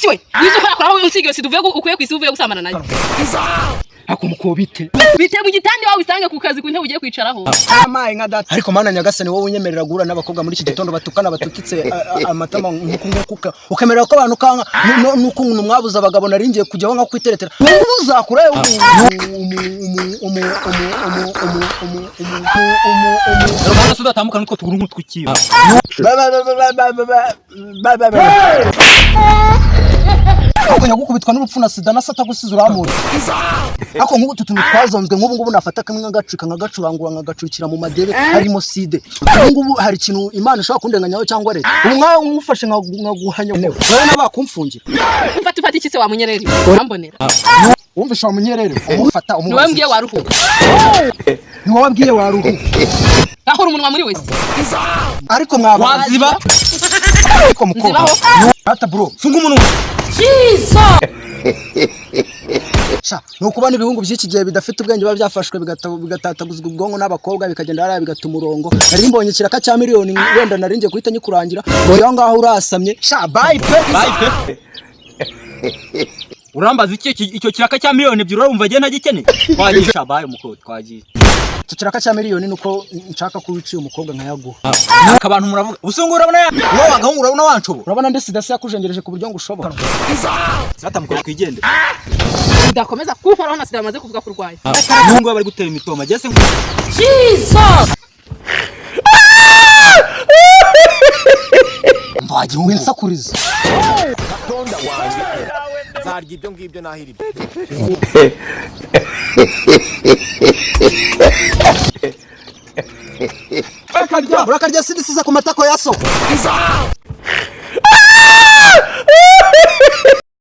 we wizo ukora aho unsigiye siduvuye ukuye kwisuvuye gusamana nayo akumukobite bite mu gitandi wawe usange ku kazi kunte ugiye kwicaraho amaye nka data ariko mana nyagasani wowe unyemerera guhura n'abakobwa muri iki gitondo batukana batukitse amatama nkuko ukemerera ko abantu kanka nuko umuntu mwabuza abagabo naringiye kujyaho nka kwiteretera uzakure Romana suda tamuka nuko tuguru nkutwikiye ako nyagukubitwa n'urupfu na sida na sata gusiza uramura ako nk'ubu tutuntu twazonzwe nk'ubu nafata kamwe nkagacika nkagacurangura nkagacukira mu madebe harimo side nk'ubu hari ikintu Imana ishobora kundenganyaho cyangwa leta umwaye umufashe nkaguhanya wowe nabakumfungira mfata iki se wa munyereri urambonera wumvisha wa munyereri umufata umubaza niwe mbwiye waruhuka niwe wabwiye waruhuka aho umunwa muri wese ariko mwabaziba ariko mukobwa hata bro funga umunwa Jesus Sha nukuba n'ibihungu by'iki gihe bidafite ubwenge baba byafashwe bigatataguzwa ubwonko n'abakobwa bikagenda hariya bigata umurongo nari mbonye kiraka cya miliyoni wenda naringiye guhita nyikurangira ngo ngaho urasamye sha bye pe urambaza icyo kiraka cya miliyoni ebyiri urumva agiye ntagikene twagisha baye umukobwa twagiye icyo kiraka cya miliyoni nuko nshaka kuwiciye umukobwa nkayaguha abantu muravuga usungura urabona wowe wagahungu urabona wancobo urabona ndetse dasi yakujengereje ku buryo ngo ushobora sata mukobwa kwigende ndakomeza kuhoraho na sida bamaze kuvuga kurwaye n'ubwo bari gutera imitoma jese Jesus mvaje winsakuriza Tonda wanjye zarya ibyo ngibyo nahiribyo urakarya sida sisa ku matako yaso